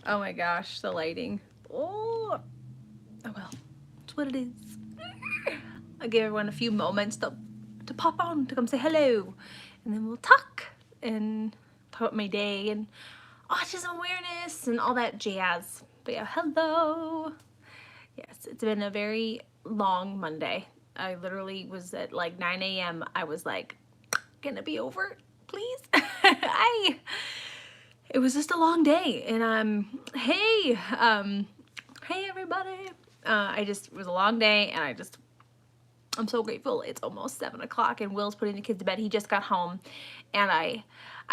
Oh my gosh, the lighting. Oh, oh well, it's what it is. I'll give everyone a few moments to pop on, to come say hello, and then we'll talk and talk about my day and autism awareness and all that jazz. But yeah, hello. Yes, it's been a very long Monday. I literally was at like 9 a.m. I was like, can it be over, please? It was just a long day, and hey everybody. It was a long day, and I'm so grateful. It's almost 7 o'clock, and Will's putting the kids to bed. He just got home, and I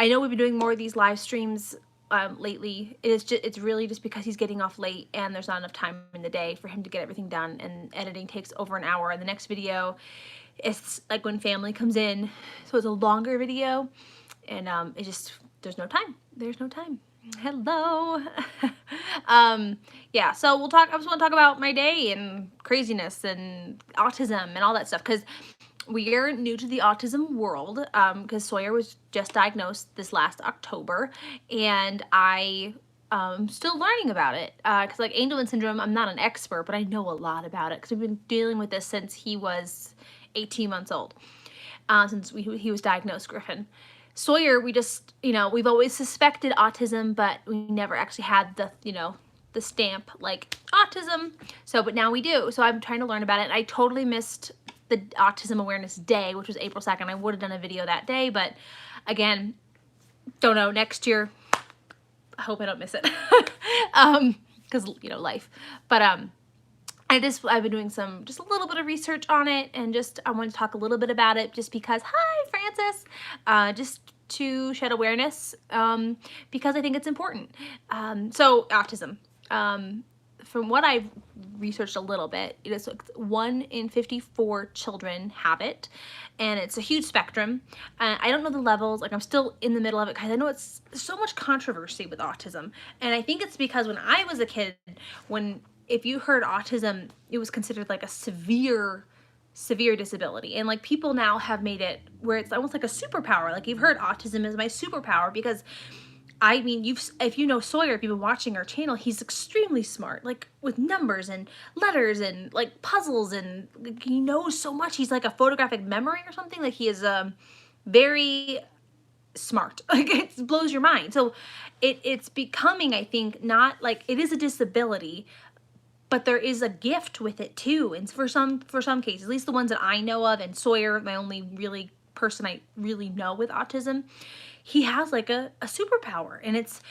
know we've been doing more of these live streams lately. It's really just because he's getting off late, and there's not enough time in the day for him to get everything done. And editing takes over an hour. And the next video, it's like when family comes in, so it's a longer video, and there's no time. There's no time. Hello. Yeah, so I just want to talk about my day and craziness and autism and all that stuff, because we are new to the autism world, because Sawyer was just diagnosed this last October, and I still learning about it, because like Angelman syndrome, I'm not an expert, but I know a lot about it because we've been dealing with this since he was 18 months old, since he was diagnosed, Griffin. Sawyer, we've always suspected autism, but we never actually had the stamp like autism. So, but now we do. So I'm trying to learn about it. I totally missed the Autism Awareness Day, which was April 2nd. I would have done a video that day, but again, don't know, next year. I hope I don't miss it. Because, life. But, I've been doing just a little bit of research on it, and I want to talk a little bit about it just because, hi, Francis, just to shed awareness, because I think it's important. So autism, from what I've researched a little bit, it is 1 in 54 children have it, and it's a huge spectrum. I don't know the levels, like I'm still in the middle of it, because I know it's so much controversy with autism, and I think it's because when I was a kid, if you heard autism, it was considered like a severe disability, and like people now have made it where it's almost like a superpower. Like, you've heard autism is my superpower, because I mean, if you know Sawyer, if you've been watching our channel, he's extremely smart, like with numbers and letters and like puzzles, and like, he knows so much. He's like a photographic memory or something. Like, he is very smart. Like, it blows your mind. So it's becoming, I think, not like it is a disability, but there is a gift with it too. And for some cases, at least the ones that I know of, and Sawyer, my only really person I really know with autism, he has like a superpower, and it's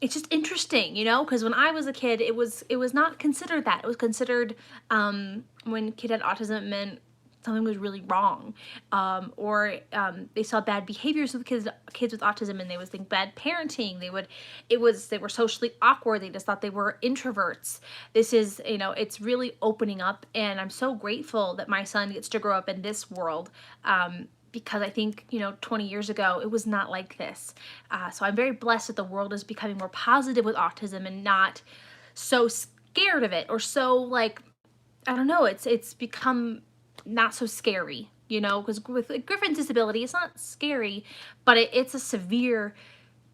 just interesting, because when I was a kid, it was not considered that. It was considered, when a kid had autism, it meant something was really wrong, or they saw bad behaviors with kids with autism, and they would think bad parenting. They were socially awkward. They just thought they were introverts. This is, it's really opening up, and I'm so grateful that my son gets to grow up in this world, because I think, 20 years ago, it was not like this. So I'm very blessed that the world is becoming more positive with autism, and not so scared of it, or so like, I don't know, it's become not so scary, because with Griffin's disability, it's not scary, but it's a severe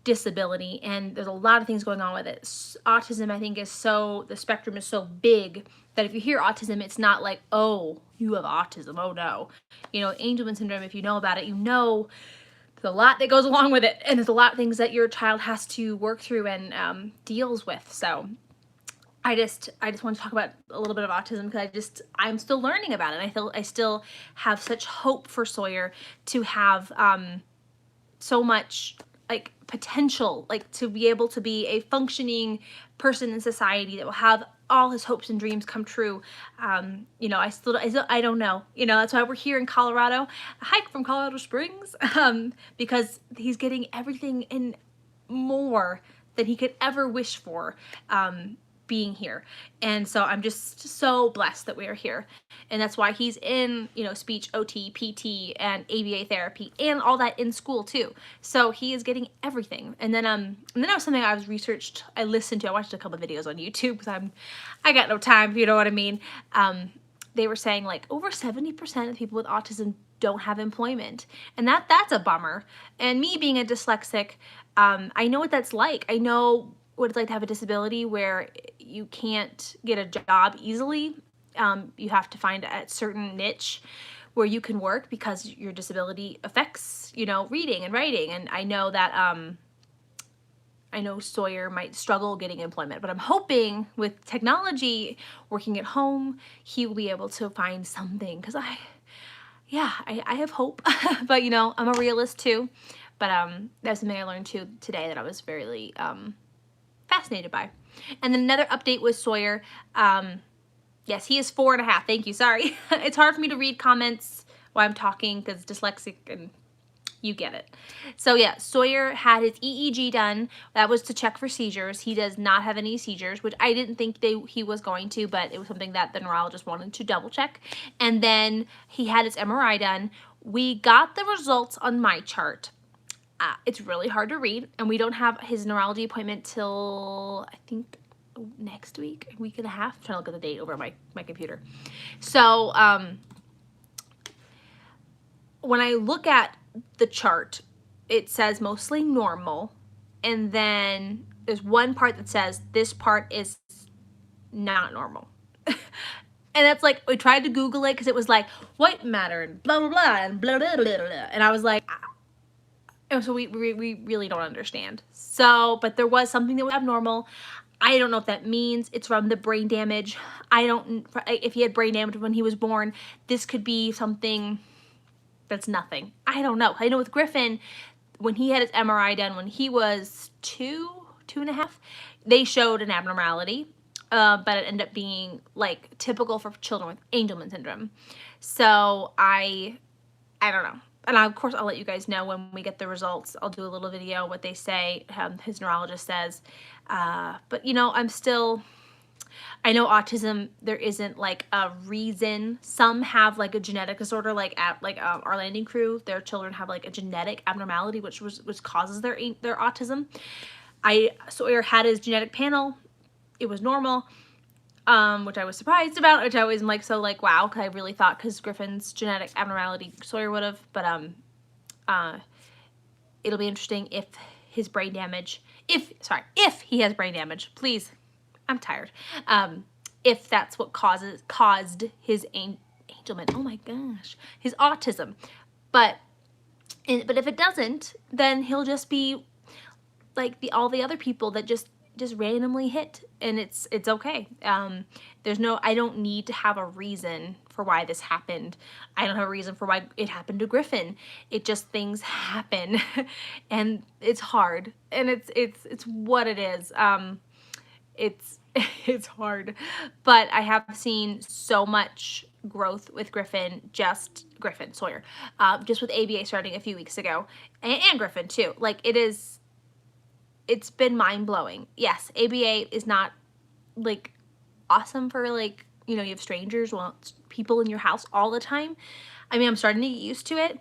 disability, and there's a lot of things going on with it. Autism, I think, the spectrum is so big that if you hear autism, it's not like, oh, you have autism, oh no. Angelman syndrome, if you know about it, there's a lot that goes along with it, and there's a lot of things that your child has to work through and deals with. So I just want to talk about a little bit of autism, because I'm still learning about it. I still have such hope for Sawyer to have so much like potential, like to be able to be a functioning person in society that will have all his hopes and dreams come true. I don't know. That's why we're here in Colorado, a hike from Colorado Springs, because he's getting everything and more than he could ever wish for, being here. And so I'm just so blessed that we are here. And that's why he's in, speech, OT, PT, and ABA therapy, and all that in school too. So he is getting everything. And then that was something I listened to. I watched a couple of videos on YouTube, because I got no time, if you know what I mean. They were saying like over 70% of people with autism don't have employment. And that's a bummer. And me being a dyslexic, I know what that's like. I know what it's like to have a disability where you can't get a job easily. You have to find a certain niche where you can work because your disability affects, reading and writing. And I know that I know Sawyer might struggle getting employment, but I'm hoping with technology, working at home, he will be able to find something, because I have hope. But I'm a realist too. But that's something I learned too today that I was very fascinated by. And then another update with Sawyer. Yes, he is 4.5. Thank you. Sorry. It's hard for me to read comments while I'm talking because dyslexic, and you get it. So yeah, Sawyer had his EEG done. That was to check for seizures. He does not have any seizures, which I didn't think he was going to, but it was something that the neurologist wanted to double check. And then he had his MRI done. We got the results on my chart. It's really hard to read, and we don't have his neurology appointment till, I think, next week, a week and a half. I'm trying to look at the date over my computer. So when I look at the chart, it says mostly normal, and then there's one part that says this part is not normal. And that's like, we tried to Google it because it was like white matter and blah blah blah and blah blah blah blah, and I was like, and so we really don't understand. So, but there was something that was abnormal. I don't know if that means it's from the brain damage. If he had brain damage when he was born, this could be something that's nothing. I don't know. I know with Griffin, when he had his MRI done when he was 2.5, they showed an abnormality, but it ended up being like typical for children with Angelman syndrome. So I don't know. And of course, I'll let you guys know when we get the results. I'll do a little video, what they say, his neurologist says. But, I know autism, there isn't like a reason. Some have like a genetic disorder, like our landing crew, their children have like a genetic abnormality, which causes their autism. Sawyer had his genetic panel. It was normal. Which I was surprised about, which I was like, wow, because I really thought, because Griffin's genetic abnormality, Sawyer would have, but it'll be interesting if his brain damage, if he has brain damage, please, I'm tired, if that's what caused his Angelman, oh my gosh, his autism, but if it doesn't, then he'll just be like all the other people that just randomly hit, and it's okay. I don't need to have a reason for why this happened. I don't have a reason for why it happened to Griffin. It just, things happen, and it's hard, and it's what it is. It's hard, but I have seen so much growth with Sawyer, just with ABA starting a few weeks ago, and Griffin too. Like, it's been mind-blowing. Yes, ABA is not like awesome for like, you have strangers, people in your house all the time. I mean, I'm starting to get used to it,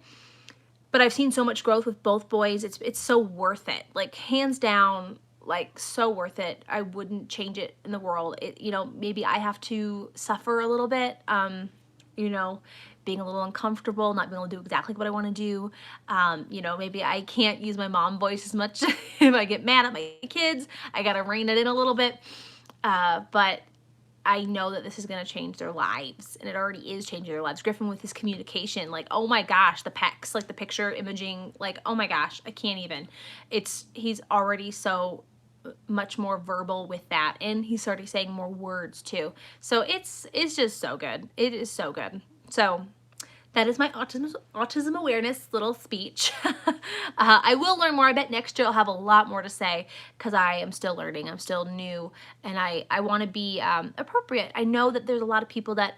but I've seen so much growth with both boys. It's so worth it. Like, hands down, like, so worth it. I wouldn't change it in the world. Maybe I have to suffer a little bit, being a little uncomfortable, not being able to do exactly what I want to do. Maybe I can't use my mom voice as much if I get mad at my kids. I gotta rein it in a little bit. But I know that this is going to change their lives, and it already is changing their lives. Griffin with his communication, like, oh my gosh, the PECs, like the picture imaging, like, oh my gosh, I can't even. He's already so much more verbal with that, and he's already saying more words too. So it's just so good. It is so good. So that is my autism awareness little speech. I will learn more. I bet next year I'll have a lot more to say, because I am still learning. I'm still new, and I want to be appropriate. I know that there's a lot of people that,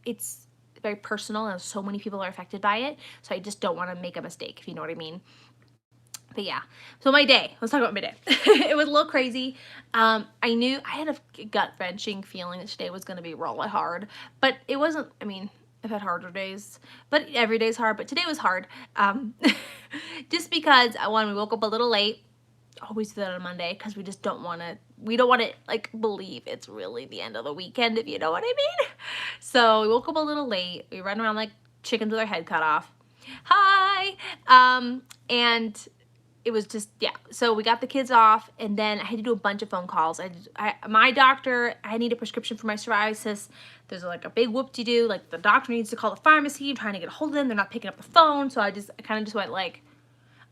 it's very personal, and so many people are affected by it. So I just don't want to make a mistake, if you know what I mean. But yeah, so my day, let's talk about my day. It was a little crazy. I had a gut-wrenching feeling that today was going to be really hard, but it wasn't. I mean, I've had harder days, but every day's hard, but today was hard. Just because we woke up a little late. Always do that on Monday, because we don't want to like believe it's really the end of the weekend, if you know what I mean. So we woke up a little late. We ran around like chickens with our head cut off. Hi! And it was just, yeah. So we got the kids off, and then I had to do a bunch of phone calls. My doctor, I need a prescription for my psoriasis. There's like a big whoop-de-doo. Like the doctor needs to call the pharmacy. I'm trying to get a hold of them. They're not picking up the phone. So I kind of just went like,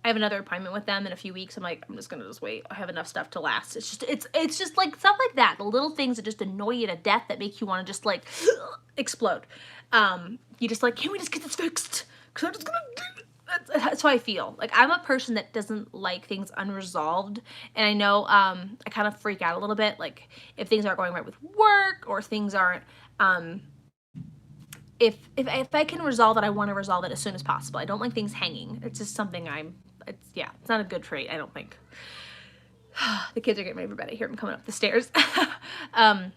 I have another appointment with them in a few weeks. I'm like, I'm just gonna just wait. I have enough stuff to last. It's just like stuff like that. The little things that just annoy you to death that make you want to just like explode. You just like, can we just get this fixed? Cause I'm just gonna that's how I feel. Like I'm a person that doesn't like things unresolved. And I know I kind of freak out a little bit. Like if things aren't going right with work or things aren't if I can resolve it, I want to resolve it as soon as possible. I don't like things hanging. It's just something it's not a good trait, I don't think. The kids are getting ready for bed. I hear them coming up the stairs. I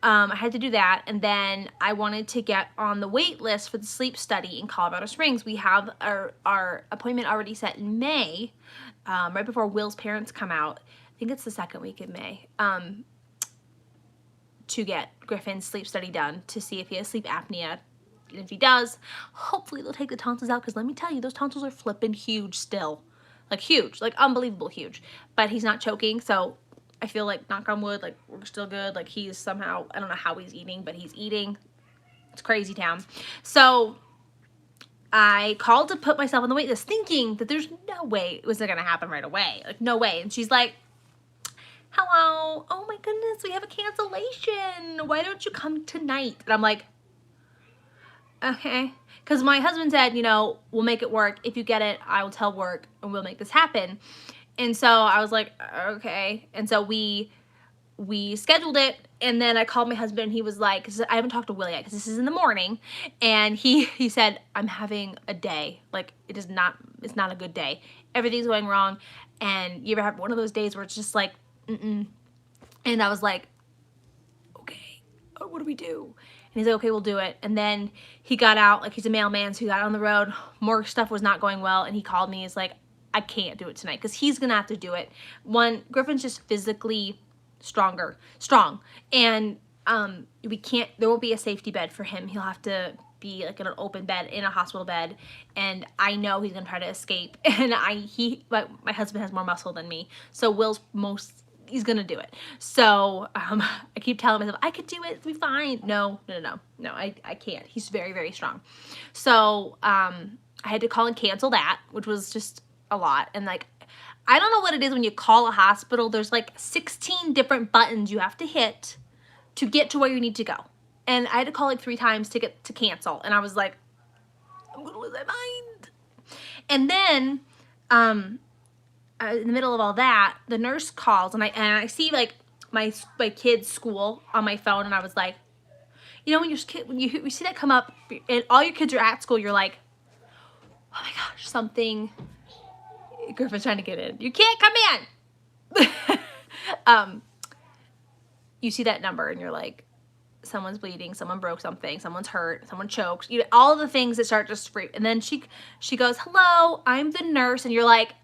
had to do that, and then I wanted to get on the wait list for the sleep study in Colorado Springs. We have our appointment already set in May, right before Will's parents come out. I think it's the second week of May, to get Griffin's sleep study done to see if he has sleep apnea. And if he does, hopefully they'll take the tonsils out, because let me tell you, those tonsils are flipping huge still. Like huge, like unbelievable huge. But he's not choking, so I feel like, knock on wood, like we're still good. Like he's somehow, I don't know how he's eating, but he's eating. It's crazy town. So I called to put myself on the wait list, thinking that there's no way it was going to happen right away. Like no way. And she's like, hello, oh my goodness, we have a cancellation. Why don't you come tonight? And I'm like, okay. Because my husband said, you know, we'll make it work. If you get it, I will tell work and we'll make this happen. And so I was like, okay. And so we scheduled it, and then I called my husband, and he was like, 'cause I haven't talked to Will yet because this is in the morning, and he said, I'm having a day. Like it's not a good day. Everything's going wrong. And you ever have one of those days where it's just like, And I was like, okay, what do we do? And he's like, okay, we'll do it. And then he got out, like he's a mailman, so he got on the road. More stuff was not going well, and he called me. He's like, I can't do it tonight because he's gonna have to do it. One, Griffin's just physically strong, and there won't be a safety bed for him. He'll have to be like in an open bed, in a hospital bed, and I know he's gonna try to escape. And my husband has more muscle than me, so he's gonna do it. So I keep telling myself I could do it, it'll be fine. No, I can't. He's very, very strong. So I had to call and cancel that, which was just a lot. And like, I don't know what it is when you call a hospital. There's like 16 different buttons you have to hit to get to where you need to go. And I had to call like 3 times to get to cancel. And I was like, I'm gonna lose my mind. And then in the middle of all that, the nurse calls, and I see like my kid's school on my phone, and I was like, you know, when you see that come up and all your kids are at school, you're like, oh my gosh, something. Griffin's trying to get in. You can't come in. You see that number and you're like, someone's bleeding, someone broke something, someone's hurt, someone choked. All of the things that start just freak. And then she goes, hello, I'm the nurse. And you're like,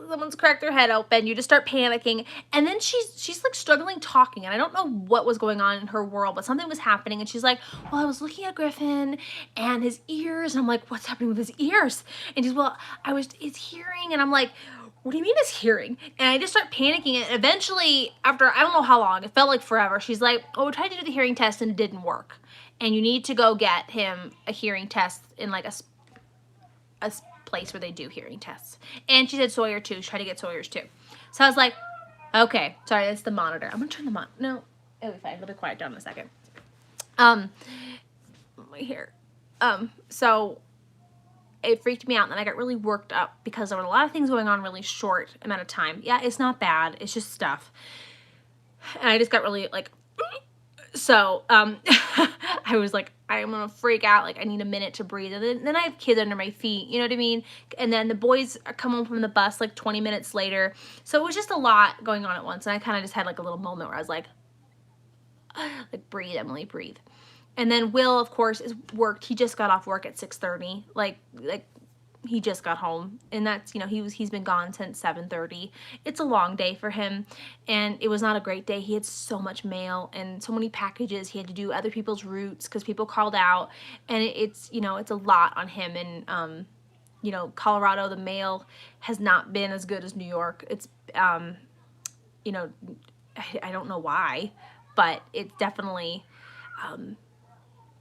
someone's cracked their head open. You just start panicking. And then she's like struggling talking. And I don't know what was going on in her world, but something was happening. And she's like, well, I was looking at Griffin and his ears. And I'm like, what's happening with his ears? And she's, well, it's hearing. And I'm like, what do you mean it's hearing? And I just start panicking. And eventually, after I don't know how long, it felt like forever, she's like, oh, we tried to do the hearing test and it didn't work. And you need to go get him a hearing test in like a place where they do hearing tests. And she said Sawyer too. She tried to get Sawyer's too. So I was like, okay, sorry, that's the monitor. I'm gonna turn the no, it'll be fine. It'll be quiet down in a second. My hair. So it freaked me out, and then I got really worked up because there were a lot of things going on in a really short amount of time. Yeah, it's not bad. It's just stuff. And I just got really like, so I was like, I'm gonna freak out. Like I need a minute to breathe. And then I have kids under my feet, you know what I mean? And then the boys come home from the bus like 20 minutes later. So it was just a lot going on at once. And I kind of just had like a little moment where I was like breathe, Emily, breathe. And then Will, of course, is worked. He just got off work at 6:30. Like he just got home, and that's, you know, he's been gone since 7:30. It's a long day for him, and it was not a great day. He had so much mail and so many packages. He had to do other people's routes because people called out, and it's, you know, it's a lot on him. And you know, Colorado, the mail has not been as good as New York. It's you know, I don't know why, but it's definitely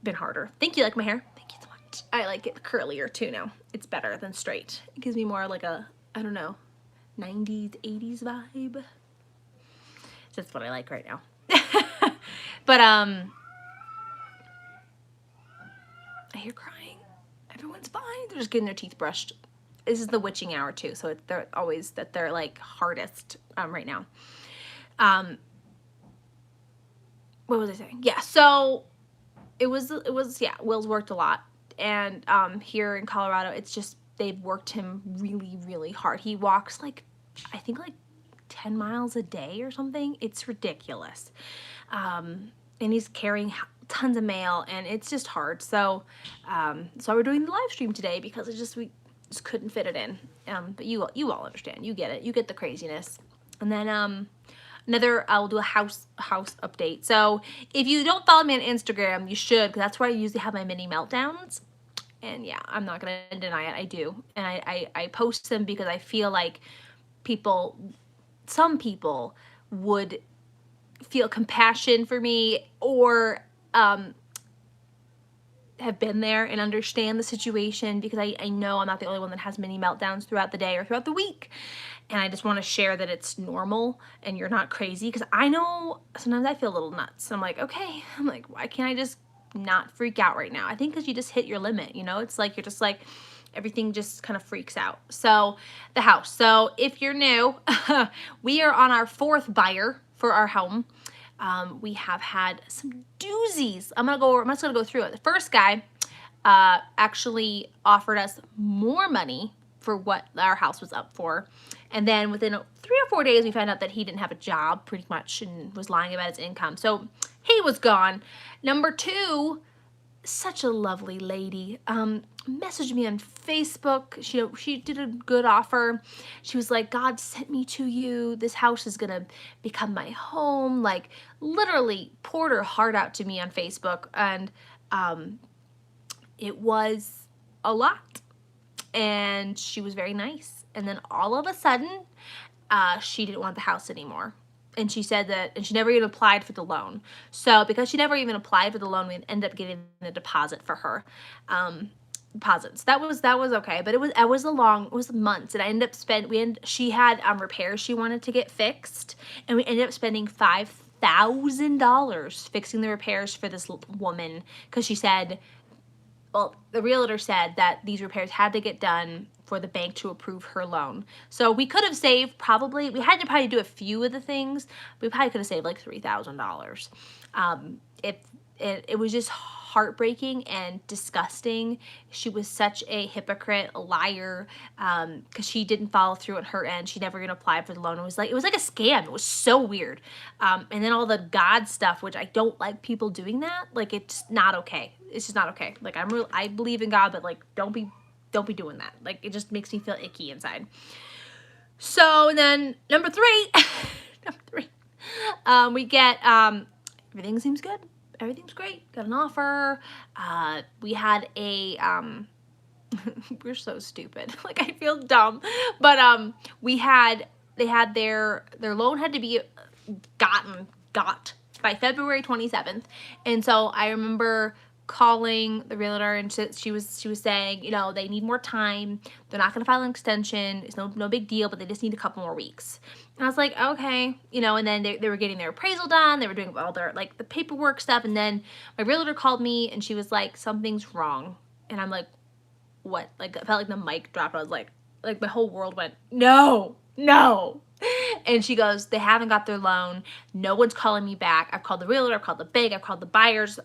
been harder. Thank you. Like my hair? Thank you so much. I like it curlier too now. It's better than straight. It gives me more like a, I don't know, 90s, 80s vibe. That's what I like right now. But I hear crying. Everyone's fine. They're just getting their teeth brushed. This is the witching hour too, so they're always that they're like hardest right now. What was I saying? Yeah, so it was yeah, Will's worked a lot, and here in Colorado, it's just they've worked him really, really hard. He walks like, I think like 10 miles a day or something. It's ridiculous. And he's carrying tons of mail, and it's just hard. So so we're doing the live stream today because we just couldn't fit it in. But you all understand. You get it. You get the craziness. And then I'll do a house update. So if you don't follow me on Instagram, you should, because that's where I usually have my mini meltdowns. And yeah, I'm not gonna deny it. I do, and I post them because I feel like some people would feel compassion for me, or have been there and understand the situation, because I know I'm not the only one that has mini meltdowns throughout the day or throughout the week. And I just want to share that it's normal and you're not crazy, because I know sometimes I feel a little nuts. I'm like, okay, I'm like, why can't I just not freak out right now? I think because you just hit your limit, you know? It's like you're just like, everything just kind of freaks out. So the house. So if you're new, we are on our 4th buyer for our home. We have had some doozies. I'm just gonna go through it. The first guy actually offered us more money for what our house was up for. And then within 3 or 4 days, we found out that he didn't have a job pretty much and was lying about his income. So he was gone. Number 2, such a lovely lady, messaged me on Facebook. She did a good offer. She was like, God sent me to you. This house is gonna become my home. Like, literally poured her heart out to me on Facebook. And it was a lot. And she was very nice. And then all of a sudden, she didn't want the house anymore. And she said that, and she never even applied for the loan. So because she never even applied for the loan, we ended up getting the deposit for her. Deposits. That was okay, but it was months, and I ended up she had repairs she wanted to get fixed, and we ended up spending $5,000 fixing the repairs for this woman, because she said, well, the realtor said that these repairs had to get done for the bank to approve her loan. So we could have saved we had to probably do a few of the things, but we probably could have saved like $3,000. It was just heartbreaking and disgusting. She was such a hypocrite, a liar, because she didn't follow through on her end. She never even applied for the loan. It was like a scam. It was so weird. And then all the God stuff, which I don't like people doing that. Like, it's not okay. It's just not okay. Like, I believe in God, but like, don't be doing that. Like, it just makes me feel icky inside. So, and then number 3, we get, everything seems good. Everything's great. Got an offer. We had a, we're so stupid. Like, I feel dumb, but they had their loan had to be got by February 27th. And so I remember calling the realtor, and she was saying, you know, they need more time. They're not going to file an extension. It's no big deal, but they just need a couple more weeks. And I was like, okay, you know, and then they were getting their appraisal done. They were doing all their, like, the paperwork stuff. And then my realtor called me, and she was like, something's wrong. And I'm like, what? Like, I felt like the mic dropped. I was like my whole world went, no. And she goes, they haven't got their loan. No one's calling me back. I've called the realtor. I've called the bank. I've called the buyers.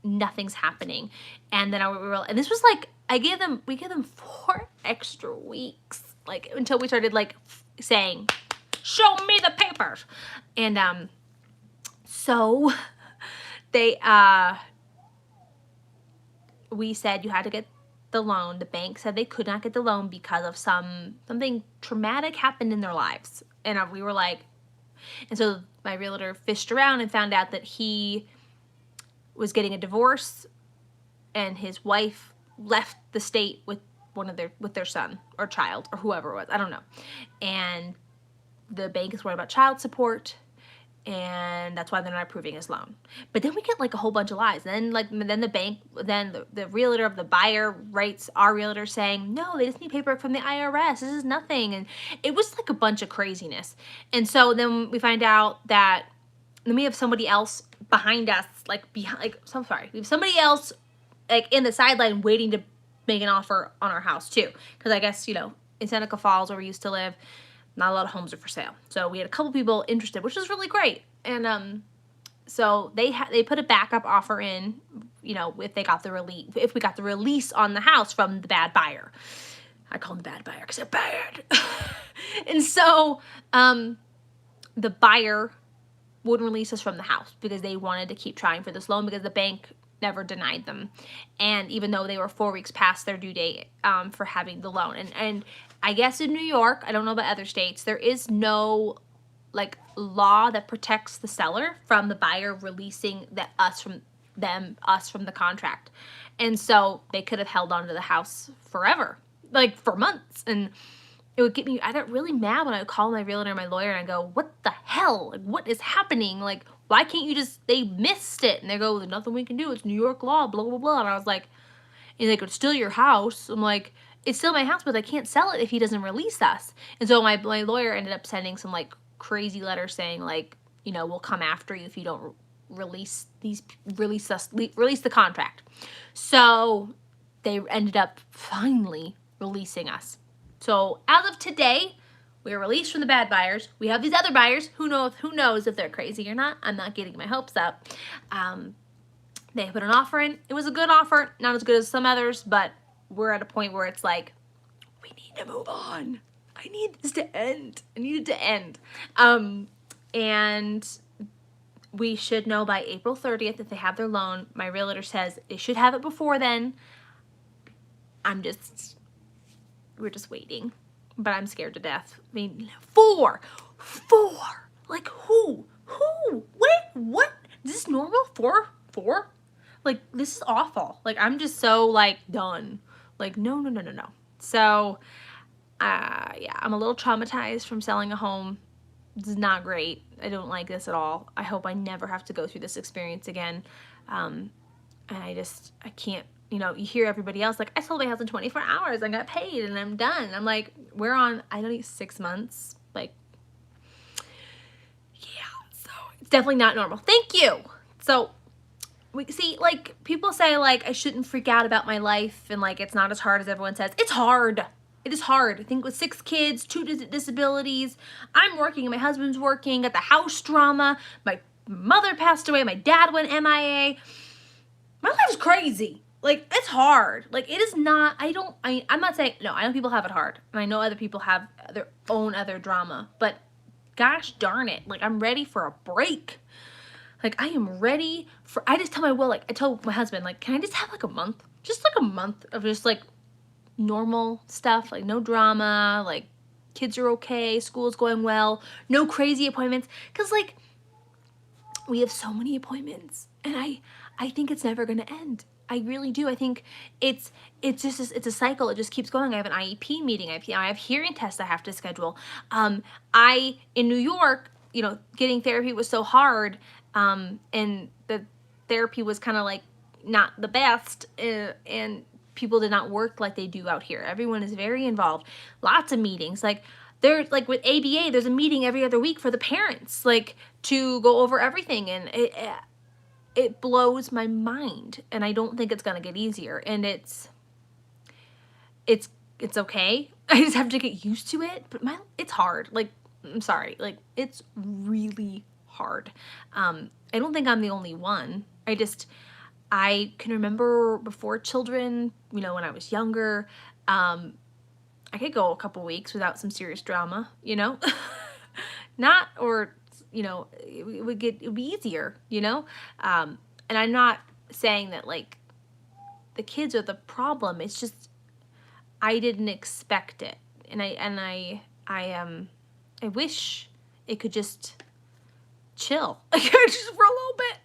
Nothing's happening. And then and this was like, we gave them 4 extra weeks, like, until we started like saying, show me the papers. And so they we said you had to get the loan. The bank said they could not get the loan because of something traumatic happened in their lives. And we were like, and so my realtor fished around and found out that he was getting a divorce and his wife left the state with their son or child or whoever it was. I don't know. And the bank is worried about child support, and that's why they're not approving his loan. But then we get like a whole bunch of lies. And then the bank, then the realtor of the buyer writes our realtor saying, no, they just need paperwork from the IRS. This is nothing. And it was like a bunch of craziness. And so then we find out that then we have somebody else behind us, we have somebody else like in the sideline waiting to make an offer on our house too. Because I guess, in Seneca Falls where we used to live, not a lot of homes are for sale. So we had a couple people interested, which was really great. And so they put a backup offer in, if we got the release on the house from the bad buyer. I call them the bad buyer because they're bad. And so the buyer wouldn't release us from the house because they wanted to keep trying for this loan because the bank never denied them. And even though they were 4 weeks past their due date for having the loan. And I guess in New York, I don't know about other states, there is no law that protects the seller from the buyer releasing us from the contract. And so they could have held on to the house forever, for months. And it would get me, I got really mad when I would call my realtor and my lawyer and I go, what the hell? What is happening? Why can't you they missed it. And they go, there's nothing we can do. It's New York law, blah, blah, blah. And I was like, and they could steal your house. I'm like, it's still my house, but I can't sell it if he doesn't release us. And so my lawyer ended up sending some crazy letters saying we'll come after you if you don't release the contract. So they ended up finally releasing us. So as of today, we are released from the bad buyers. We have these other buyers. Who knows if they're crazy or not? I'm not getting my hopes up. They put an offer in. It was a good offer, not as good as some others, but we're at a point where it's like, we need to move on. I need this to end. I need it to end. And we should know by April 30th if they have their loan. My realtor says they should have it before then. We're just waiting, but I'm scared to death. I mean, four, who, wait, what? Is this normal? Four? This is awful. I'm just so done. No. So, yeah, I'm a little traumatized from selling a home. This is not great. I don't like this at all. I hope I never have to go through this experience again. And I can't, you hear everybody else I sold my house in 24 hours. I got paid and I'm done. I'm like, we're on, I don't know, 6 months. Yeah, so it's definitely not normal. Thank you. So we see, people say, I shouldn't freak out about my life and, it's not as hard as everyone says. It's hard. It is hard. I think with 6 kids, 2 disabilities, I'm working and my husband's working, got the house drama, my mother passed away, my dad went MIA. My life is crazy. It's hard. It is not, I'm not saying, no, I know people have it hard. And I know other people have their own other drama. But gosh darn it. I'm ready for a break. I am ready for, I just tell my Will, I told my husband, can I just have a month? Just a month of just normal stuff, no drama, kids are okay, school's going well, no crazy appointments. Because we have so many appointments and I think it's never going to end. I really do. I think it's a cycle. It just keeps going. I have an IEP meeting. I have hearing tests I have to schedule. In New York, getting therapy was so hard. And the therapy was kind of not the best. And people did not work like they do out here. Everyone is very involved. Lots of meetings. There's with ABA, there's a meeting every other week for the parents, to go over everything. And it blows my mind, and I don't think it's gonna get easier. And it's okay. I just have to get used to it. But it's hard. I'm sorry. It's really hard. I don't think I'm the only one. I can remember before children, when I was younger, I could go a couple weeks without some serious drama, not, or it would be easier, and I'm not saying that the kids are the problem. It's just I didn't expect it, and I wish it could just chill just for a little bit.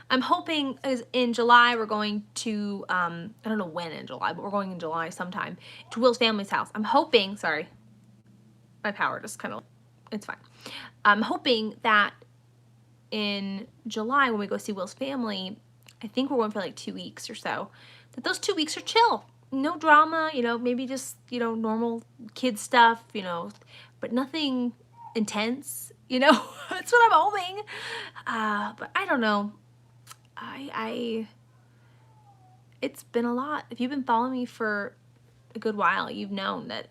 I'm hoping in July we're going to I don't know when in July, but we're going in July sometime to Will's family's house. I'm hoping, sorry, my power just kind of, it's fine. I'm hoping that in July when we go see Will's family, I think we're going for like 2 weeks or so, that those 2 weeks are chill. No drama, you know, maybe just, you know, normal kid stuff, you know, but nothing intense, you know. That's what I'm hoping. But I don't know. It's been a lot. If you've been following me for a good while, you've known that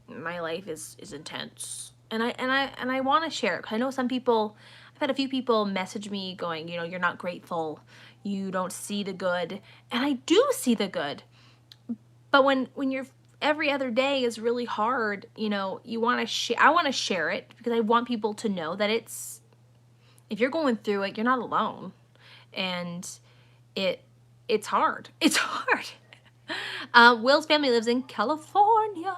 my life is intense. And I want to share it, 'cause I know some people, I've had a few people message me going, you know, you're not grateful, you don't see the good, and I do see the good. But when you're every other day is really hard, you know, you want to share. I want to share it because I want people to know that if you're going through it, you're not alone, and it's hard. It's hard. Will's family lives in California.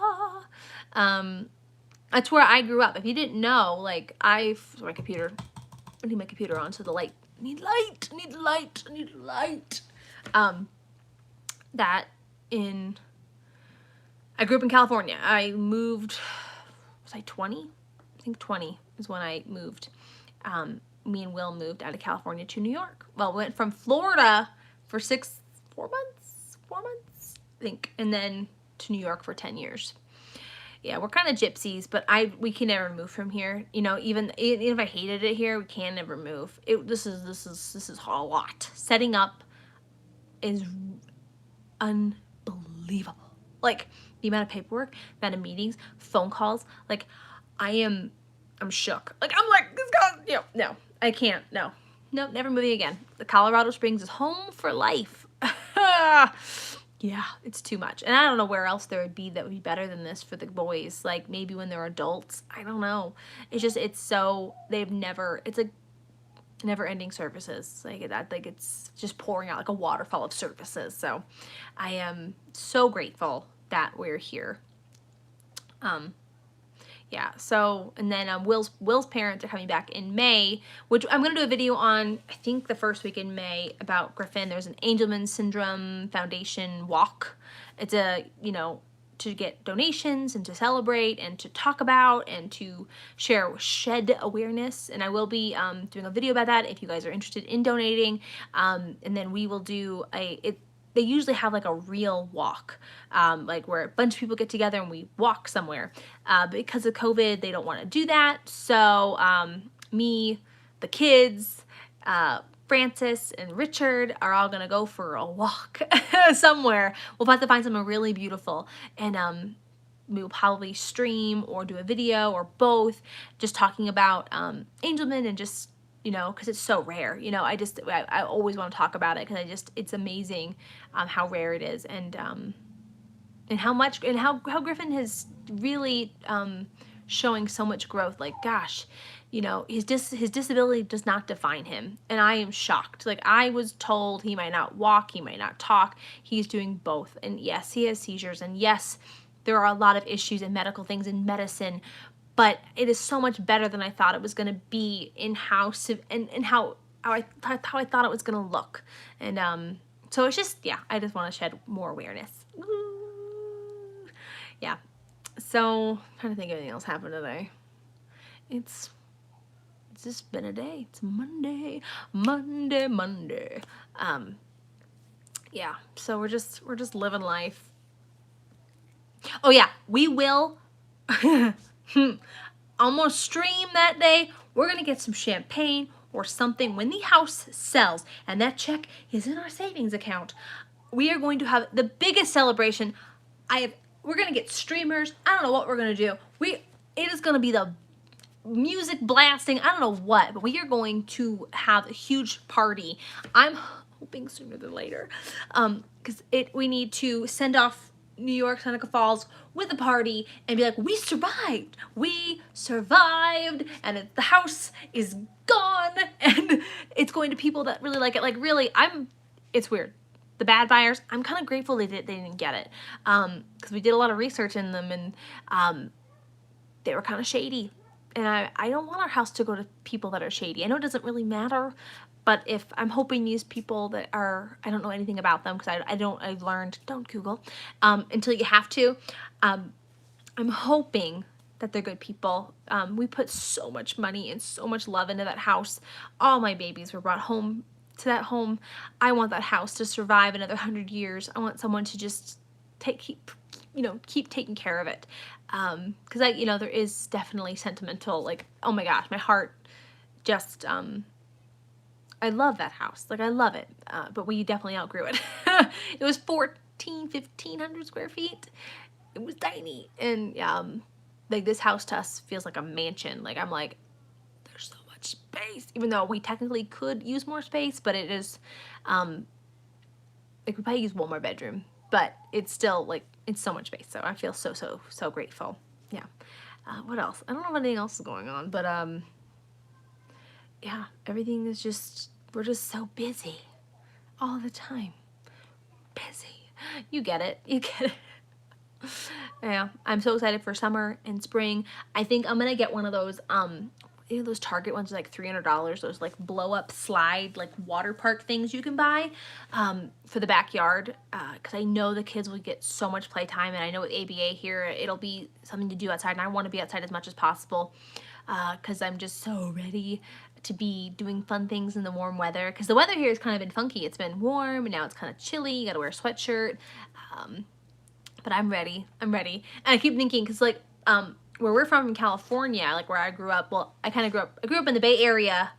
That's where I grew up. If you didn't know, like I need my computer on so the light. I need light. I grew up in California. I moved, was I 20? I think 20 is when I moved. Me and Will moved out of California to New York. Well, we went from Florida for 4 months, I think, and then to New York for 10 years. Yeah, we're kind of gypsies, but we can never move from here. You know, even if I hated it here, we can never move. This is a lot. Setting up is unbelievable. Like the amount of paperwork, the amount of meetings, phone calls. Like I'm shook. Like I'm like, this guy, you know, no, I can't. No, never moving again. The Colorado Springs is home for life. Yeah, it's too much. And I don't know where else there would be that would be better than this for the boys. Like maybe when they're adults. I don't know. It's a never-ending services. Like it's just pouring out like a waterfall of services. So I am so grateful that we're here. Yeah, so, and then Will's parents are coming back in May, which I'm going to do a video on, I think the first week in May, about Griffin. There's an Angelman Syndrome Foundation walk. It's to get donations and to celebrate and to talk about and to shed awareness. And I will be doing a video about that if you guys are interested in donating. And then we will do they usually have like a real walk, like where a bunch of people get together and we walk somewhere. But because of COVID, they don't want to do that. So me, the kids, Francis and Richard are all gonna go for a walk somewhere. We'll have to find somewhere really beautiful, and we will probably stream or do a video or both, just talking about Angelman and just, you know, because it's so rare. You know, I always want to talk about it because it's amazing how rare it is, and how Griffin has really showing so much growth. Like, gosh, you know, his disability does not define him, and I am shocked. Like, I was told he might not walk, he might not talk. He's doing both, and yes, he has seizures, and yes, there are a lot of issues and medical things in medicine. But it is so much better than I thought it was going to be in how I thought it was going to look. And so it's just, yeah, I just want to shed more awareness. Ooh. Yeah. So I'm trying to think of anything else happened today. It's just been a day. It's Monday. Yeah. So we're just living life. Oh yeah, we will almost stream that day. We're gonna get some champagne or something when the house sells and that check is in our savings account. We are going to have the biggest celebration. We're gonna get streamers. I don't know what we're gonna do. It is gonna be the music blasting. I don't know what, but we are going to have a huge party. I'm hoping sooner than later, because we need to send off New York, Seneca Falls with a party and be like, we survived, and the house is gone, and it's going to people that really like it. Like, really, it's weird. the bad buyers, I'm kind of grateful they didn't get it, because we did a lot of research in them, and they were kind of shady. And I don't want our house to go to people that are shady. I know it doesn't really matter, but if I'm hoping these people that are, I don't know anything about them, because I've learned, don't Google, until you have to. I'm hoping that they're good people. We put so much money and so much love into that house. All my babies were brought home to that home. I want that house to survive another 100 years. I want someone to just keep taking care of it. Because there is definitely sentimental, like, oh my gosh, my heart just, I love that house. Like, I love it. But we definitely outgrew it. It was 1,500 square feet. It was tiny. And, like, this house to us feels like a mansion. Like, I'm like, there's so much space. Even though we technically could use more space, but it is, like, we probably use one more bedroom. But it's still, like, it's so much space. So I feel so, so, so grateful. Yeah. What else? I don't know if anything else is going on, but, yeah, everything is just, we're just so busy all the time. Busy. You get it. You get it. Yeah, I'm so excited for summer and spring. I think I'm gonna get one of those, those Target ones, like $300, those like blow up slide, like water park things you can buy, for the backyard, because I know the kids will get so much playtime, and I know with ABA here, it'll be something to do outside, and I want to be outside as much as possible, because I'm just so ready to be doing fun things in the warm weather, because the weather here has kind of been funky. It's been warm, and now it's kind of chilly. You gotta wear a sweatshirt, but I'm ready. I'm ready. And I keep thinking, because, like, where we're from in California, like where I grew up, well, I grew up in the Bay Area,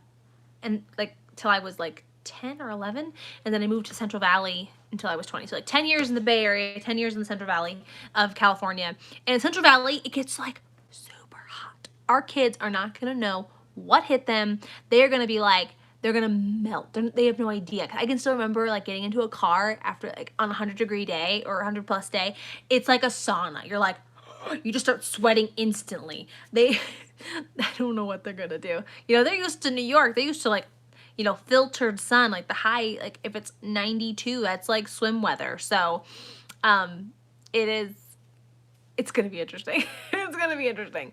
and, like, till I was, like, 10 or 11, and then I moved to Central Valley until I was 20. So, like, 10 years in the Bay Area, 10 years in the Central Valley of California. And in Central Valley, it gets, like, super hot. Our kids are not going to know what hit them. They're going to be, like, they're going to melt. They have no idea. I can still remember, like, getting into a car after, like, on a 100-degree day or 100-plus day. It's like a sauna. You're like, you just start sweating instantly. I don't know what they're going to do. They're used to New York. They're used to, like, filtered sun, like the high, like if it's 92, that's like swim weather. So, it's going to be interesting. It's going to be interesting.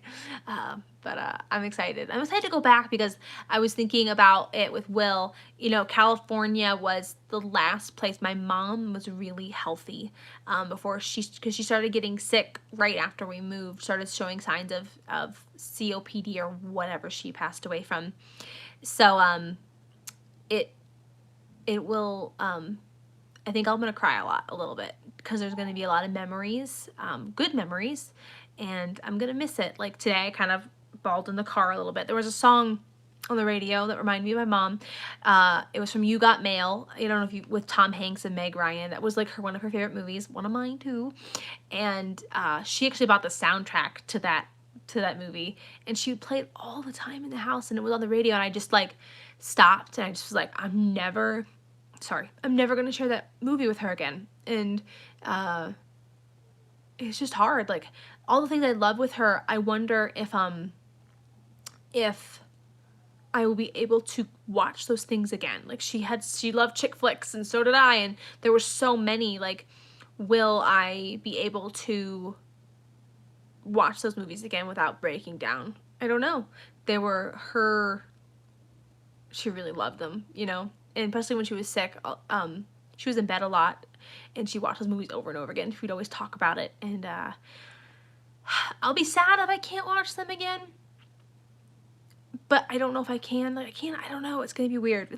But I'm excited. I'm excited to go back, because I was thinking about it with Will. California was the last place. My mom was really healthy, because she started getting sick right after we moved, started showing signs of COPD or whatever she passed away from. So, it will, I think I'm going to cry a little bit, because there's going to be a lot of memories, good memories, and I'm going to miss it. Like today, I kind of bawled in the car a little bit. There was a song on the radio that reminded me of my mom. It was from You Got Mail. I don't know with Tom Hanks and Meg Ryan. That was like one of her favorite movies, one of mine too. And she actually bought the soundtrack to that movie, and she would play it all the time in the house, and it was on the radio, and I just like stopped, and I just was like, I'm never going to share that movie with her again. And it's just hard. Like, all the things I love with her, I wonder if I will be able to watch those things again. Like, she loved chick flicks, and so did I, and there were so many. Like, will I be able to watch those movies again without breaking down? I don't know. She really loved them, and especially when she was sick, she was in bed a lot, and she watched those movies over and over again. We'd always talk about it, and I'll be sad if I can't watch them again, but I don't know if I can. Like, I don't know. It's gonna be weird.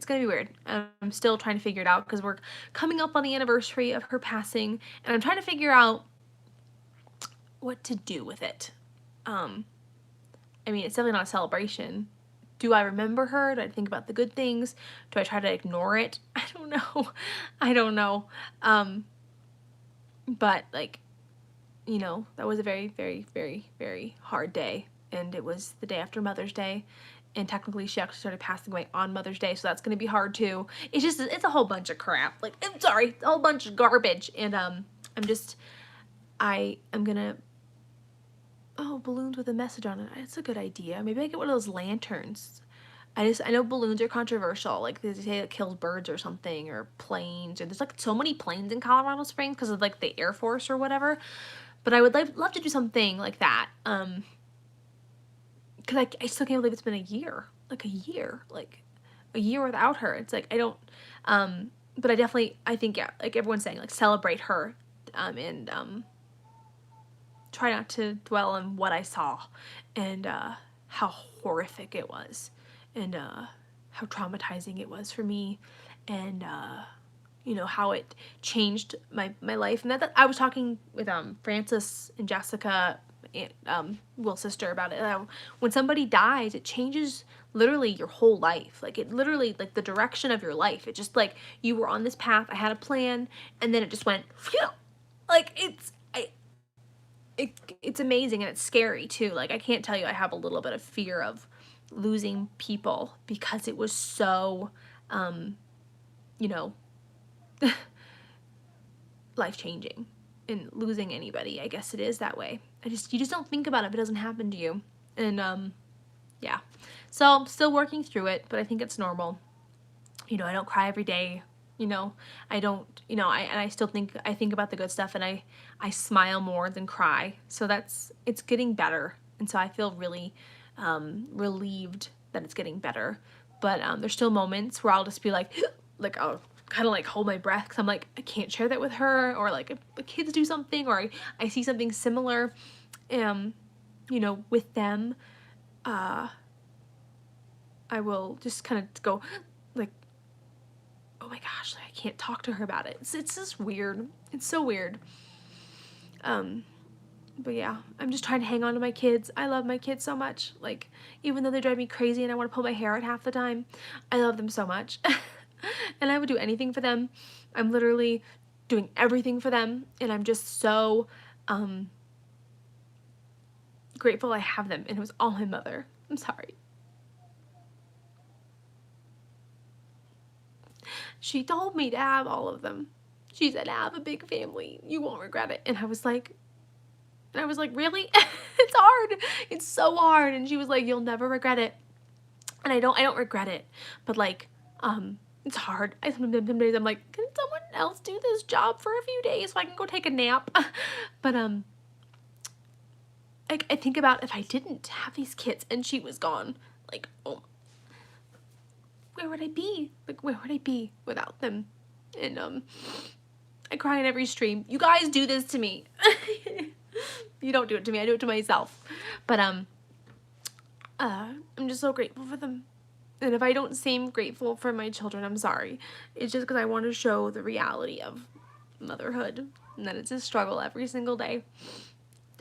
I'm still trying to figure it out, because we're coming up on the anniversary of her passing, and I'm trying to figure out what to do with it. It's definitely not a celebration. Do I remember her? Do I think about the good things? Do I try to ignore it? I don't know. But, like, that was a very, very, very, very hard day. And it was the day after Mother's Day. And technically she actually started passing away on Mother's Day, so that's going to be hard too. It's a whole bunch of crap. Like, I'm sorry, a whole bunch of garbage. And I'm going to, balloons with a message on it. It's a good idea. Maybe I get one of those lanterns. I know balloons are controversial. Like they say it kills birds or something, or planes, or there's like so many planes in Colorado Springs because of like the Air Force or whatever. But I would love to do something like that. Because I still can't believe it's been a year. Like a year without her. It's like I don't. But I think yeah, like everyone's saying, like celebrate her, and try not to dwell on what I saw, and how horrific it was, and how traumatizing it was for me, and how it changed my life. And that I was talking with Frances and Jessica, and, Will's sister, about it. When somebody dies, it changes literally your whole life. Like it literally, like the direction of your life. It just like you were on this path. I had a plan, and then it just went phew. Like it's amazing, and it's scary too. Like I can't tell you, I have a little bit of fear of losing people because it was so you know life changing. And losing anybody, I guess it is that way. You just don't think about it if it doesn't happen to you. And yeah. So I'm still working through it, but I think it's normal. I don't cry every day. I don't, I still I think about the good stuff, and I smile more than cry. So it's getting better. And so I feel really relieved that it's getting better. But there's still moments where I'll just be like, like I'll kind of like hold my breath because I'm like, I can't share that with her, or like if the kids do something, or I see something similar, with them, I will just kind of go like, oh my gosh, like, I can't talk to her about it. It's just weird. It's so weird. But yeah, I'm just trying to hang on to my kids. I love my kids so much. Like, even though they drive me crazy and I want to pull my hair out half the time, I love them so much. And I would do anything for them. I'm literally doing everything for them, and I'm just so grateful I have them. And it was all my mother. I'm sorry. She told me to have all of them. She said, have a big family. You won't regret it. And I was like, really? It's hard. It's so hard. And she was like, you'll never regret it. And I don't regret it. But like, it's hard. Some days I'm like, can someone else do this job for a few days so I can go take a nap? But I think about if I didn't have these kids and she was gone, like, oh, where would I be? Like, where would I be without them? And I cry in every stream. You guys do this to me. You don't do it to me. I do it to myself. But I'm just so grateful for them. And if I don't seem grateful for my children, I'm sorry. It's just because I want to show the reality of motherhood, and that it's a struggle every single day.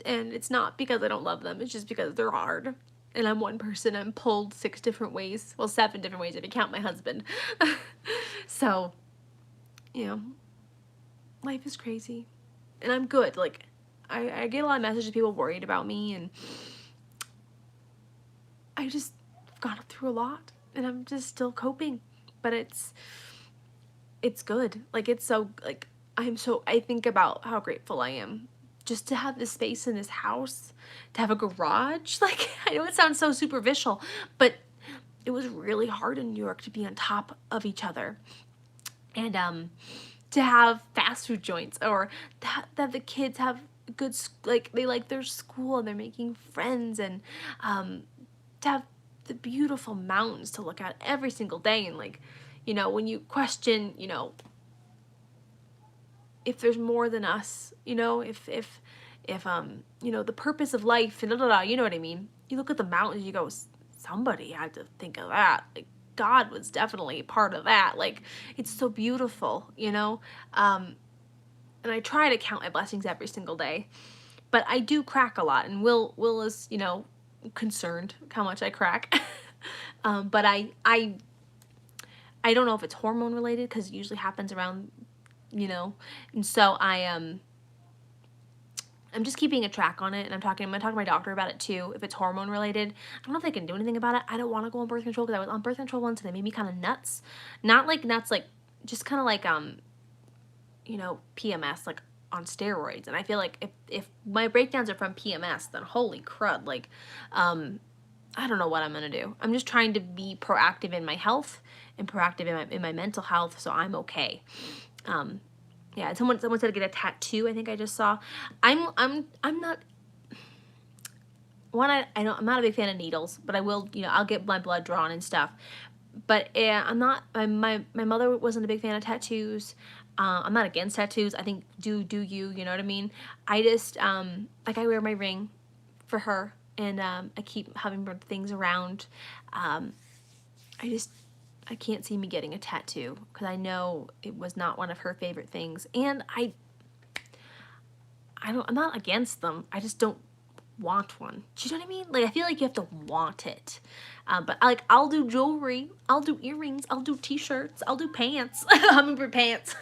And it's not because I don't love them. It's just because they're hard. And I'm one person. I'm pulled 6 different ways. Well, 7 different ways if you count my husband. So, life is crazy. And I'm good. Like, I get a lot of messages, people worried about me, and I just gone through a lot, and I'm just still coping. But it's good. Like, it's so, like, I think about how grateful I am just to have this space in this house, to have a garage. Like, I know it sounds so superficial, but it was really hard in New York to be on top of each other. And to have fast food joints, or that the kids have good, like, they like their school and they're making friends, and to have the beautiful mountains to look at every single day. And like, when you question, if there's more than us, if the purpose of life, and you know what I mean? You look at the mountains, you go, somebody had to think of that. Like, God was definitely part of that. Like, it's so beautiful, and I try to count my blessings every single day, but I do crack a lot, and Will is, concerned how much I crack. But I don't know if it's hormone related, because it usually happens around, and so I'm just keeping a track on it, and I'm gonna talk to my doctor about it too, if it's hormone related. I don't know if they can do anything about it. I don't want to go on birth control, because I was on birth control once, and they made me kind of nuts. Not like nuts, like just kind of like PMS, like on steroids. And I feel like if my breakdowns are from PMS, then holy crud, like I don't know what I'm gonna do. I'm just trying to be proactive in my health and proactive in my mental health, so I'm okay. Yeah, someone said to get a tattoo. I think I just saw. I'm not one. I don't. I'm not a big fan of needles, but I will. I'll get my blood drawn and stuff. But I'm not. My mother wasn't a big fan of tattoos. I'm not against tattoos. I think do you. You know what I mean? I just like I wear my ring for her, and I keep having things around. I just I can't see me getting a tattoo because I know it was not one of her favorite things, and I'm not against them. I just don't want one. Do you know what I mean? Like I feel like you have to want it. But I'll do jewelry, I'll do earrings, I'll do t-shirts, I'll do pants, hummingbird pants.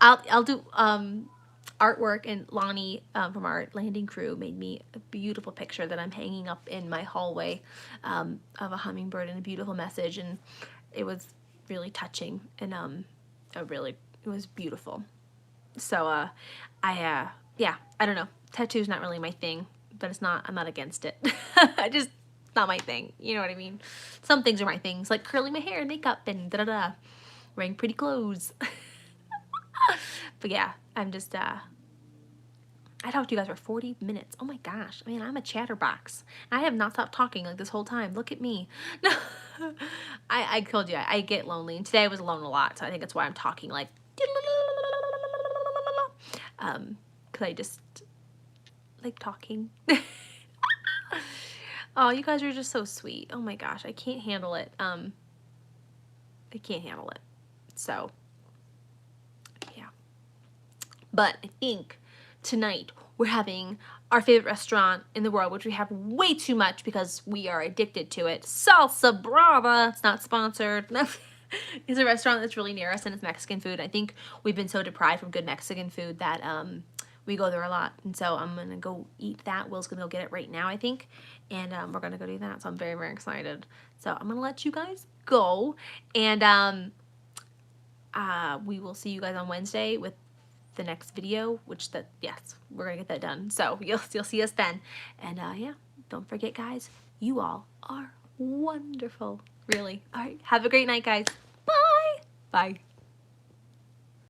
I'll do artwork, and Lonnie from our landing crew made me a beautiful picture that I'm hanging up in my hallway of a hummingbird and a beautiful message, and it was really touching, and it was beautiful. So yeah, I don't know. Tattoo's not really my thing, but I'm not against it. I just not my thing. You know what I mean? Some things are my things, like curling my hair and makeup and da da da, wearing pretty clothes. But yeah, I'm just I talked to you guys for 40 minutes. Oh my gosh. I mean, I'm a chatterbox. I have not stopped talking like this whole time. Look at me. No. I told you I get lonely, and today I was alone a lot, so I think that's why I'm talking like because I just like talking. Oh, you guys are just so sweet. Oh my gosh, I can't handle it. I can't handle it. So, yeah. But I think tonight we're having our favorite restaurant in the world, which we have way too much because we are addicted to it. Salsa Brava. It's not sponsored. It's a restaurant that's really near us, and it's Mexican food. I think we've been so deprived from good Mexican food that we go there a lot. And so I'm going to go eat that. Will's going to go get it right now, I think. And we're going to go do that. So I'm very, very excited. So I'm going to let you guys go. And we will see you guys on Wednesday with the next video, yes, we're going to get that done. So you'll see us then. And yeah, don't forget, guys, you all are wonderful. Really. All right. Have a great night, guys. Bye. Bye.